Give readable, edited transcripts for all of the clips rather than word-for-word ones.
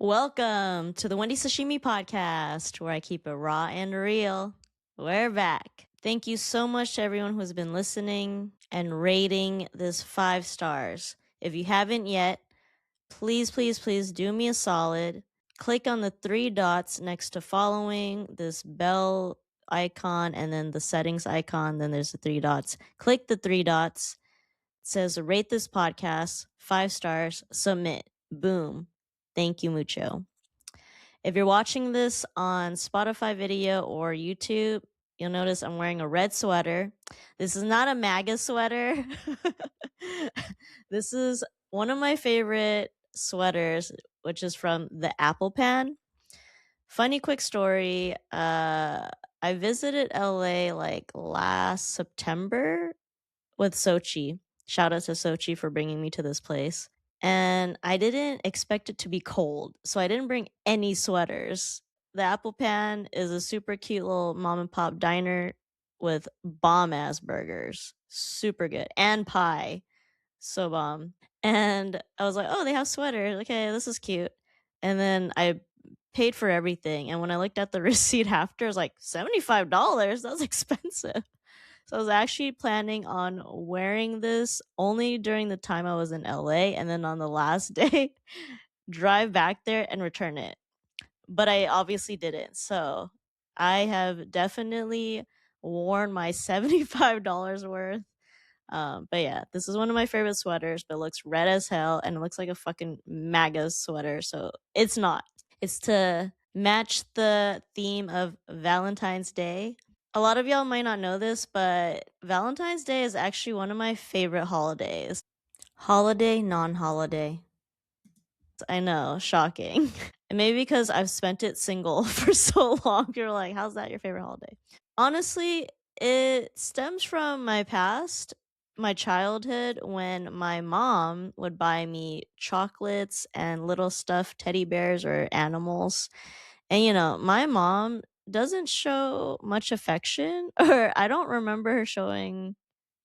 Welcome to the Wendy Sashimi podcast, where I keep it raw and real. We're back. Thank you so much to everyone who has been listening and rating this 5 stars. If you haven't yet, please do me a solid. Click on the 3 dots next to following, this bell icon, and then the settings icon. Then there's the 3 dots. Click the 3 dots. It says rate this podcast 5 stars, submit. Boom. Thank you mucho. If you're watching this on Spotify video or YouTube, you'll notice I'm wearing a red sweater. This is not a MAGA sweater. This is one of my favorite sweaters, which is from the Apple Pan. Funny quick story. I visited LA like last September with Sochi. Shout out to Sochi for bringing me to this place. And I didn't expect it to be cold, so I didn't bring any sweaters. The Apple Pan is a super cute little mom and pop diner with bomb ass burgers. Super good. And pie. So bomb. And I was like, oh, they have sweaters. Okay, this is cute. And then I paid for everything. And when I looked at the receipt after, it was like $75. That was expensive. So I was actually planning on wearing this only during the time I was in LA, and then on the last day, drive back there and return it. But I obviously didn't. So I have definitely worn my $75 worth. But yeah, this is one of my favorite sweaters, but it looks red as hell and it looks like a fucking MAGA sweater. So it's not. It's to match the theme of Valentine's Day. A lot of y'all might not know this, but Valentine's Day is actually one of my favorite holidays. Holiday, non-holiday. I know, shocking. And maybe because I've spent it single for so long, you're like, how's that your favorite holiday? Honestly, it stems from my past, my childhood, when my mom would buy me chocolates and little stuffed teddy bears or animals. And my mom doesn't show much affection, or I don't remember her showing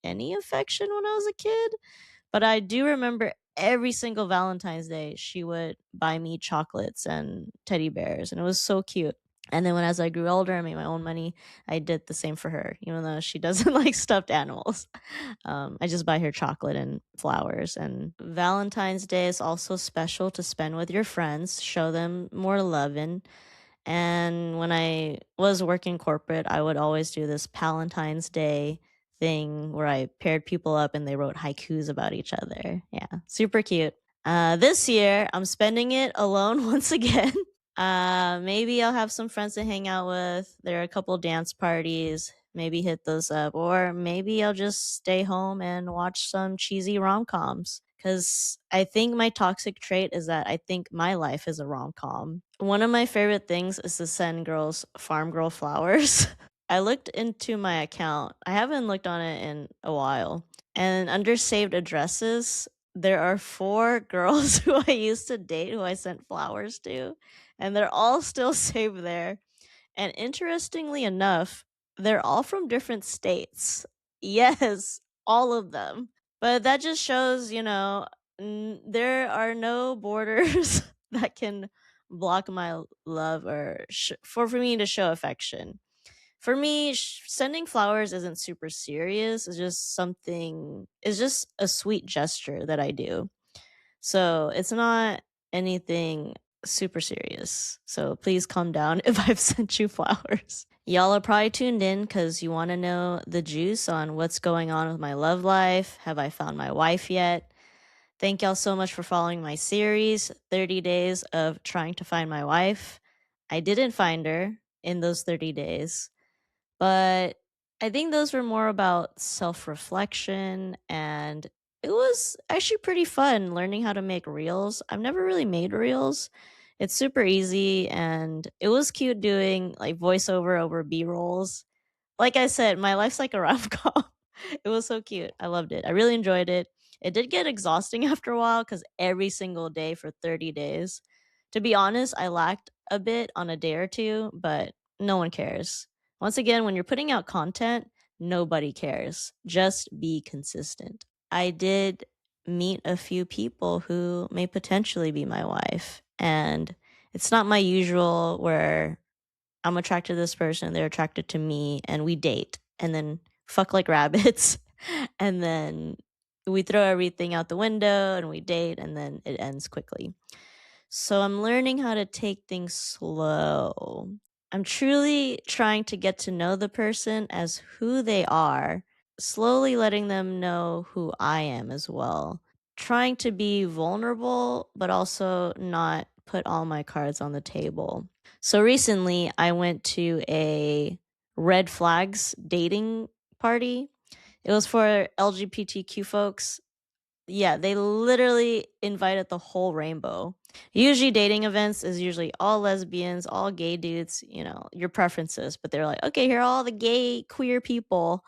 any affection when I was a kid. But I do remember every single Valentine's Day, she would buy me chocolates and teddy bears, and it was so cute. And then as I grew older and made my own money, I did the same for her, even though she doesn't like stuffed animals. I just buy her chocolate and flowers. And Valentine's Day is also special to spend with your friends, show them more loving. And when I was working corporate, I would always do this Palentine's Day thing where I paired people up and they wrote haikus about each other. Yeah, super cute. This year, I'm spending it alone once again. Maybe I'll have some friends to hang out with. There are a couple dance parties. Maybe hit those up. Or maybe I'll just stay home and watch some cheesy rom-coms. Because I think my toxic trait is that I think my life is a rom-com. One of my favorite things is to send girls farm girl flowers. I looked into my account. I haven't looked on it in a while. And under saved addresses, there are 4 girls who I used to date who I sent flowers to. And they're all still saved there. And interestingly enough, they're all from different states. Yes, all of them. But that just shows, there are no borders that can block my love or for me to show affection. For me, sending flowers isn't super serious. It's just a sweet gesture that I do. So it's not anything super serious. So please calm down if I've sent you flowers. Y'all are probably tuned in because you want to know the juice on what's going on with my love life. Have I found my wife yet? Thank y'all so much for following my series, 30 Days of Trying to Find My Wife. I didn't find her in those 30 days, but I think those were more about self-reflection, and it was actually pretty fun learning how to make reels. I've never really made reels. It's super easy, and it was cute doing like voiceover over B-rolls. Like I said, my life's like a rom-com. It was so cute. I loved it. I really enjoyed it. It did get exhausting after a while because every single day for 30 days. To be honest, I lacked a bit on a day or two, but no one cares. Once again, when you're putting out content, nobody cares. Just be consistent. I did meet a few people who may potentially be my wife, and It's not my usual where I'm attracted to this person, they're attracted to me, and we date and then fuck like rabbits. And then we throw everything out the window and we date and then it ends quickly. So I'm learning how to take things slow. I'm truly trying to get to know the person as who they are, slowly letting them know who I am as well. Trying to be vulnerable, but also not put all my cards on the table. So recently, I went to a red flags dating party. It was for LGBTQ folks. Yeah, they literally invited the whole rainbow. Usually dating events is usually all lesbians, all gay dudes, your preferences. But they're like, okay, here are all the gay queer people.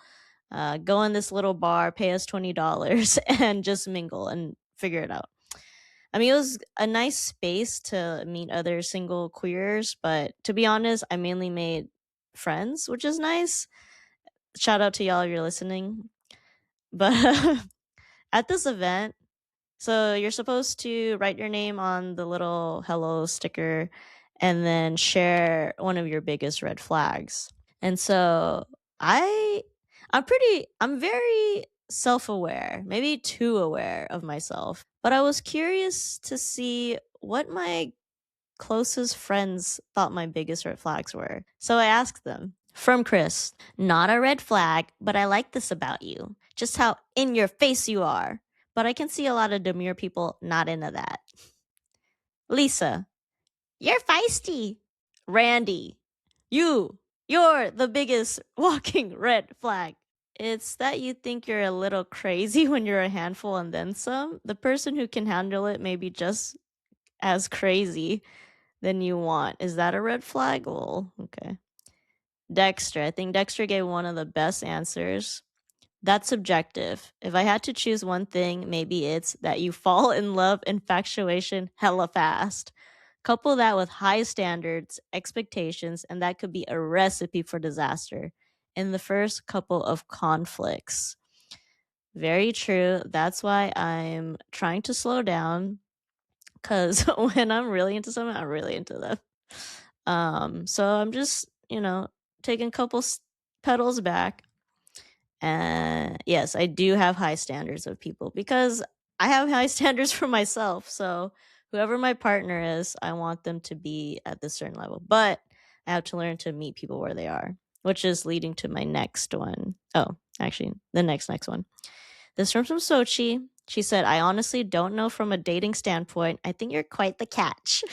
Go in this little bar, pay us $20 and just mingle and figure it out. I mean, it was a nice space to meet other single queers, but to be honest, I mainly made friends, which is nice. Shout out to y'all if you're listening. But at this event, so you're supposed to write your name on the little hello sticker and then share one of your biggest red flags. And so I'm very self-aware, maybe too aware of myself. But I was curious to see what my closest friends thought my biggest red flags were. So I asked them. From Chris, not a red flag, but I like this about you. Just how in your face you are. But I can see a lot of demure people not into that. Lisa, you're feisty. Randy, you're the biggest walking red flag. It's that you think you're a little crazy when you're a handful and then some. The person who can handle it may be just as crazy than you want. Is that a red flag? Well, okay. Dexter. I think Dexter gave one of the best answers. That's subjective. If I had to choose one thing, maybe it's that you fall in love infatuation hella fast. Couple that with high standards, expectations, and that could be a recipe for disaster in the first couple of conflicts. Very true. That's why I'm trying to slow down, because when I'm really into someone, I'm really into them. So I'm just, taking a couple pedals back. And yes, I do have high standards of people because I have high standards for myself. So whoever my partner is, I want them to be at this certain level. But I have to learn to meet people where they are, which is leading to my next one. Oh, actually, the next one. This from Sochi. She said, I honestly don't know from a dating standpoint. I think you're quite the catch.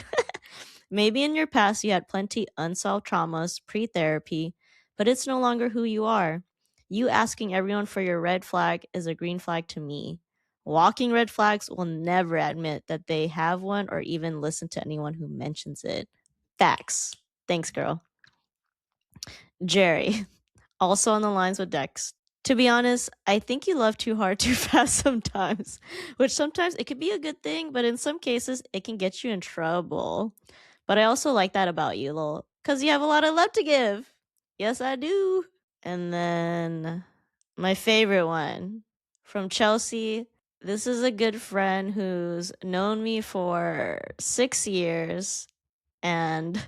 Maybe in your past you had plenty unsolved traumas pre-therapy, but it's no longer who you are. You asking everyone for your red flag is a green flag to me. Walking red flags will never admit that they have one or even listen to anyone who mentions it. Facts. Thanks, girl. Jerry, also on the lines with Dex. To be honest, I think you love too hard too fast sometimes, which sometimes it could be a good thing, but in some cases it can get you in trouble. But I also like that about you, lol, because you have a lot of love to give. Yes, I do. And then my favorite one from Chelsea. This is a good friend who's known me for 6 years, and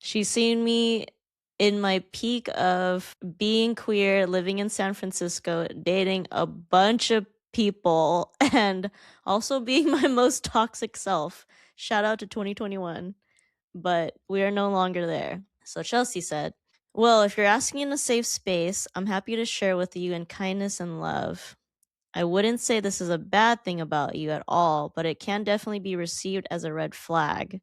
she's seen me in my peak of being queer, living in San Francisco, dating a bunch of people, and also being my most toxic self. Shout out to 2021. But we are no longer there. So Chelsea said, well, if you're asking in a safe space, I'm happy to share with you in kindness and love. I wouldn't say this is a bad thing about you at all, but it can definitely be received as a red flag.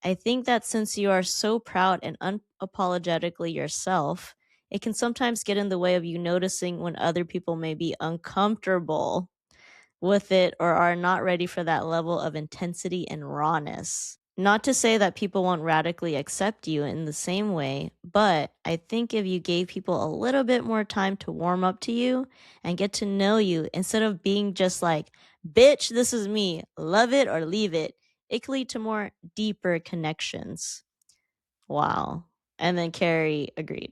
I think that since you are so proud and unapologetically yourself, it can sometimes get in the way of you noticing when other people may be uncomfortable with it or are not ready for that level of intensity and rawness. Not to say that people won't radically accept you in the same way, but I think if you gave people a little bit more time to warm up to you and get to know you instead of being just like, bitch, this is me, love it or leave it, it could lead to more deeper connections. Wow. And then Carrie agreed.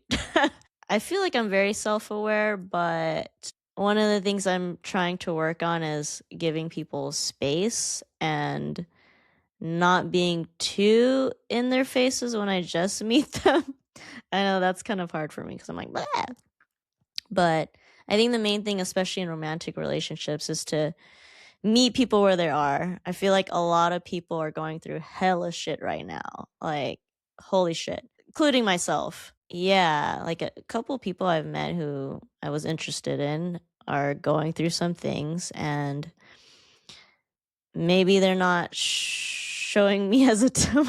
I feel like I'm very self-aware, but one of the things I'm trying to work on is giving people space and not being too in their faces when I just meet them. I know that's kind of hard for me because I'm like, "Bleh." But I think the main thing, especially in romantic relationships, is to meet people where they are. I feel like a lot of people are going through hella shit right now. Like, holy shit, including myself. Yeah, like a couple people I've met who I was interested in are going through some things, and maybe they're not showing me as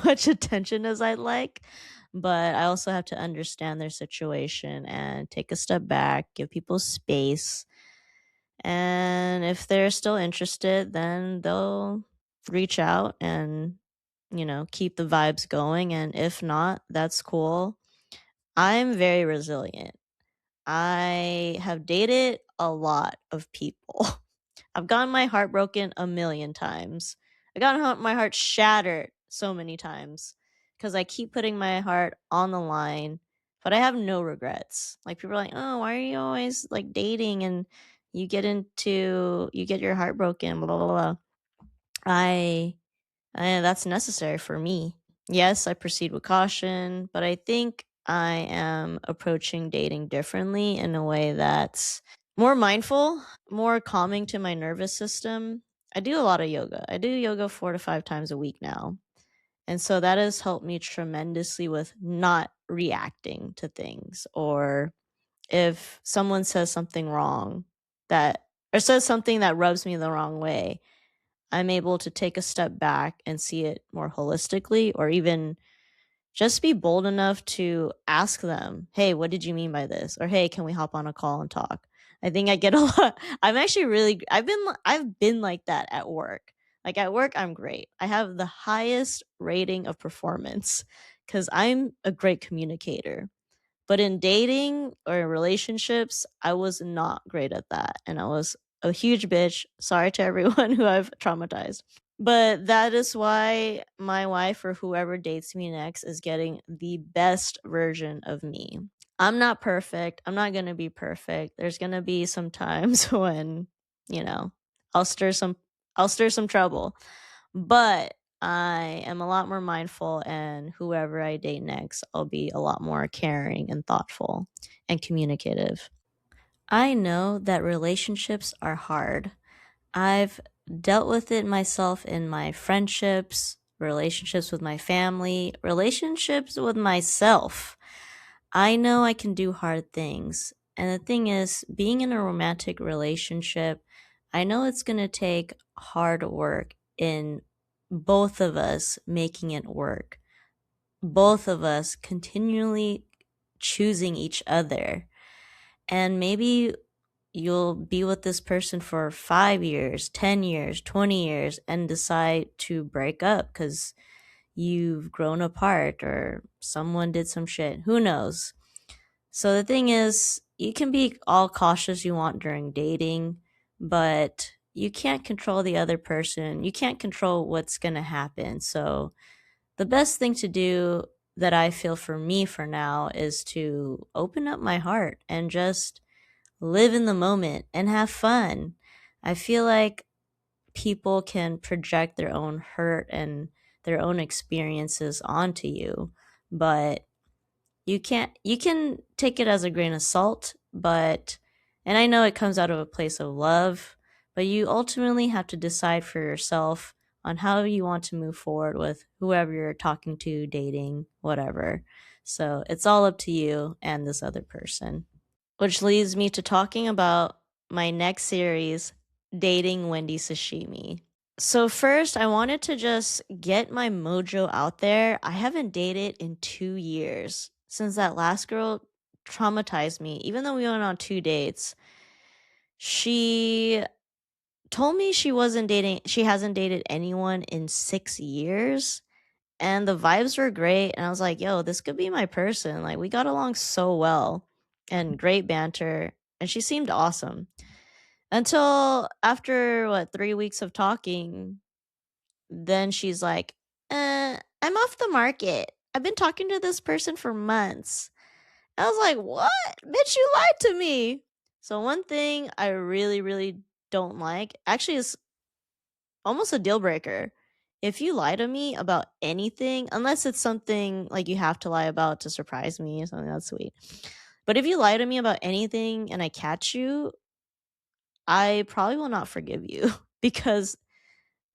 much attention as I'd like, but I also have to understand their situation and take a step back, give people space. And if they're still interested, then they'll reach out and, keep the vibes going. And if not, that's cool. I'm very resilient. I have dated a lot of people. I've gotten my heart broken a million times. I got my heart shattered so many times because I keep putting my heart on the line, but I have no regrets. Like, people are like, "Oh, why are you always like dating and you get your heart broken, blah blah blah." I, I that's necessary for me. Yes, I proceed with caution, but I think I am approaching dating differently in a way that's more mindful, more calming to my nervous system. I do a lot of yoga. I do yoga 4 to 5 times a week now. And so that has helped me tremendously with not reacting to things. Or if someone says something wrong or says something that rubs me the wrong way, I'm able to take a step back and see it more holistically, or even just be bold enough to ask them, "Hey, what did you mean by this?" Or, "Hey, can we hop on a call and talk?" I think I get a lot. I've been like that at work. Like, at work, I'm great. I have the highest rating of performance because I'm a great communicator. But in dating or in relationships, I was not great at that. And I was a huge bitch. Sorry to everyone who I've traumatized. But that is why my wife or whoever dates me next is getting the best version of me. I'm not perfect. I'm not going to be perfect. There's going to be some times when, you know, I'll stir some I'll stir some trouble. But I am a lot more mindful, and whoever I date next, I'll be a lot more caring and thoughtful and communicative. I know that relationships are hard. I've dealt with it myself in my friendships, relationships with my family, relationships with myself. I know I can do hard things. And the thing is, being in a romantic relationship, I know it's going to take hard work in both of us making it work, both of us continually choosing each other. And maybe you'll be with this person for 5 years, 10 years, 20 years, and decide to break up because you've grown apart or someone did some shit. Who knows? So the thing is, you can be all cautious you want during dating, but you can't control the other person. You can't control what's going to happen. So the best thing to do, that I feel for me for now, is to open up my heart and just live in the moment and have fun. I feel like people can project their own hurt and their own experiences onto you, but you can take it as a grain of salt, but and I know it comes out of a place of love, but you ultimately have to decide for yourself on how you want to move forward with whoever you're talking to, dating, whatever. So it's all up to you and this other person. Which leads me to talking about my next series, Dating Wendy Sashimi. So, first, I wanted to just get my mojo out there. I haven't dated in 2 years since that last girl traumatized me. Even though we went on 2 dates, she told me she hasn't dated anyone in 6 years. And the vibes were great. And I was like, yo, this could be my person. Like, we got along so well and great banter. And she seemed awesome. Until after, 3 weeks of talking, then she's like, I'm off the market. I've been talking to this person for months. I was like, what? Bitch, you lied to me. So, one thing I really, really don't like, actually, is almost a deal breaker, if you lie to me about anything, unless it's something like you have to lie about to surprise me or something, that's sweet. But if you lie to me about anything and I catch you, I probably will not forgive you because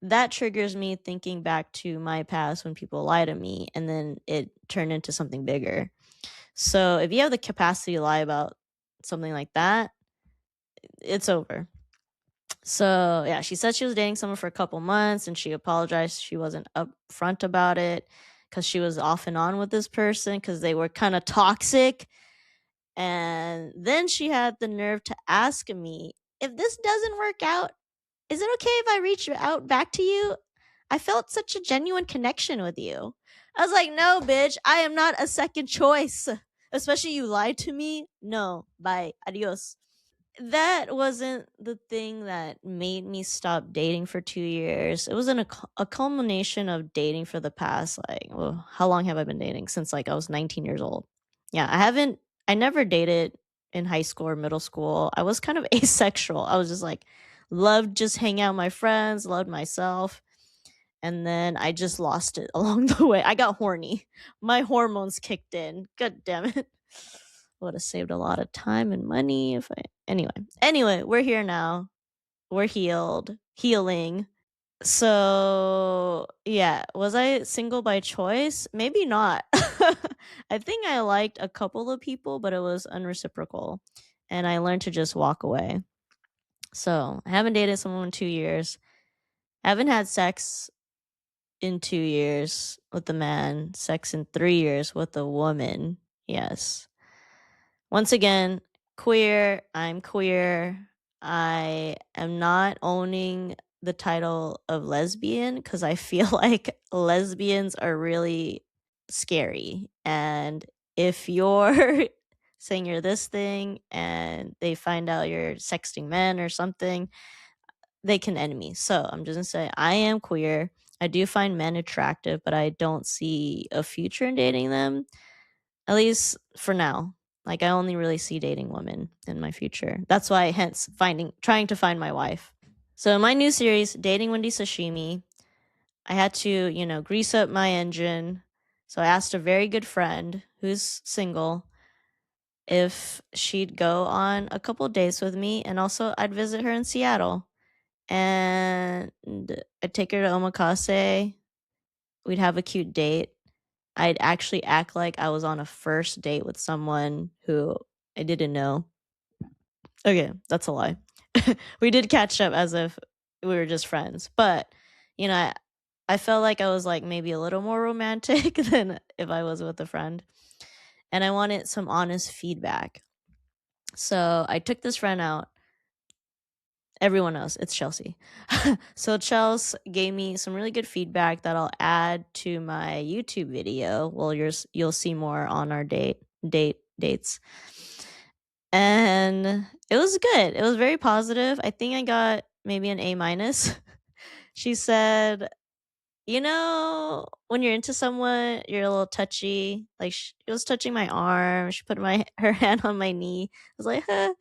that triggers me thinking back to my past when people lie to me and then it turned into something bigger. So if you have the capacity to lie about something like that, it's over. So yeah, she said she was dating someone for a couple months and she apologized. She wasn't upfront about it because she was off and on with this person because they were kind of toxic. And then she had the nerve to ask me, if this doesn't work out, is it okay if I reach out back to you? I felt such a genuine connection with you. I was like, no, bitch, I am not a second choice. Especially you lied to me. No, bye, adios. That wasn't the thing that made me stop dating for 2 years. It was a culmination of dating for the past, like, well, how long have I been dating? Since like I was 19 years old. Yeah, I never dated in high school or middle school. I was kind of asexual. I was just like, loved just hanging out with my friends, loved myself. And then I just lost it along the way. I got horny. My hormones kicked in. God damn it. Would have saved a lot of time and money if I anyway, we're here now. We're healing. So yeah, was I single by choice? Maybe not. I think I liked a couple of people, but it was unreciprocal, and I learned to just walk away. So I haven't dated someone in 2 years. I haven't had sex in 2 years with a man. Sex in 3 years with a woman. Yes. Once again, queer. I'm queer. I am not owning the title of lesbian because I feel like lesbians are really scary. And if you're saying you're this thing and they find out you're sexting men or something, they can end me. So I'm just gonna say I am queer. I do find men attractive, but I don't see a future in dating them. At least for now. Like I only really see dating women in my future. That's why hence trying to find my wife. So in my new series, Dating Wendy Sashimi, I had to, grease up my engine. So I asked a very good friend who's single if she'd go on a couple dates with me, and also I'd visit her in Seattle. And I'd take her to Omakase. We'd have a cute date. I'd actually act like I was on a first date with someone who I didn't know. Okay, that's a lie. We did catch up as if we were just friends, but I felt like I was like maybe a little more romantic than if I was with a friend, and I wanted some honest feedback. So I took this friend out. Everyone knows it's Chelsea. So Chelsea gave me some really good feedback that I'll add to my YouTube video. Well, you'll see more on our dates. And it was good. It was very positive. I think I got maybe an A-. She said, when you're into someone, you're a little touchy. Like she was touching my arm. She put her hand on my knee. I was like, huh.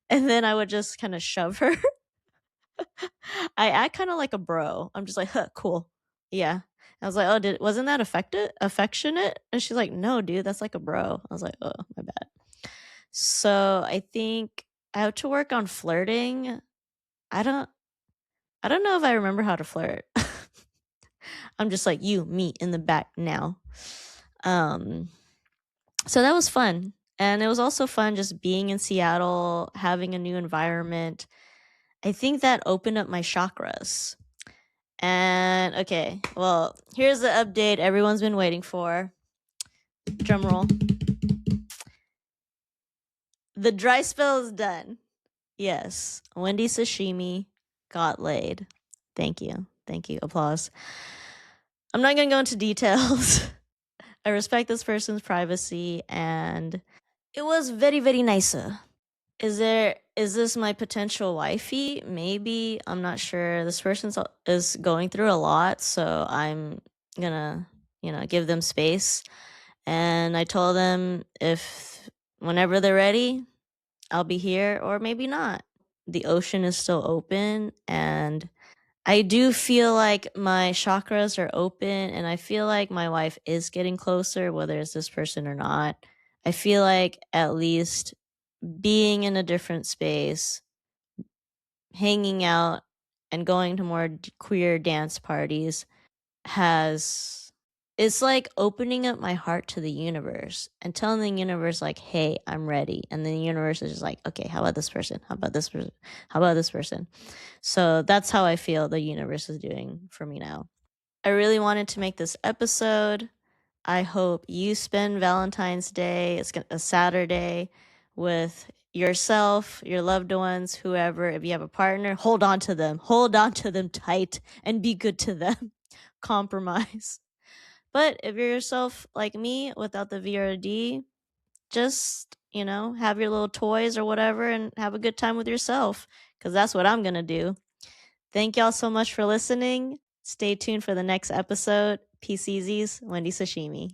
And then I would just kind of shove her. I act kind of like a bro. I'm just like, huh, cool. Yeah. I was like, oh, wasn't that affectionate? And she's like, no, dude, that's like a bro. I was like, oh, my bad. So I think I have to work on flirting. I don't know if I remember how to flirt. I'm just like, you, me in the back now. So that was fun. And it was also fun just being in Seattle, having a new environment. I think that opened up my chakras. And okay, well, here's the update everyone's been waiting for. Drum roll. The dry spell is done. Yes, Wendy Sashimi got laid. Thank you. Applause. I'm not going to go into details. I respect this person's privacy, and it was very, very nice. Is this my potential wifey? Maybe. I'm not sure. This person is going through a lot, so I'm gonna, give them space. And I told them if whenever they're ready, I'll be here, or maybe not. The ocean is still open, and I do feel like my chakras are open, and I feel like my wife is getting closer, whether it's this person or not. I feel like at least being in a different space, hanging out, and going to more queer dance parties it's like opening up my heart to the universe and telling the universe, like, hey, I'm ready. And then the universe is just like, okay, how about this person? How about this person? How about this person? So that's how I feel the universe is doing for me now. I really wanted to make this episode. I hope you spend Valentine's Day, it's a Saturday, with yourself, your loved ones, whoever. If you have a partner, hold on to them. Hold on to them tight and be good to them. Compromise. But if you're yourself like me without the VRD, just, have your little toys or whatever and have a good time with yourself, because that's what I'm going to do. Thank y'all so much for listening. Stay tuned for the next episode. Peace easies, Wendy Sashimi.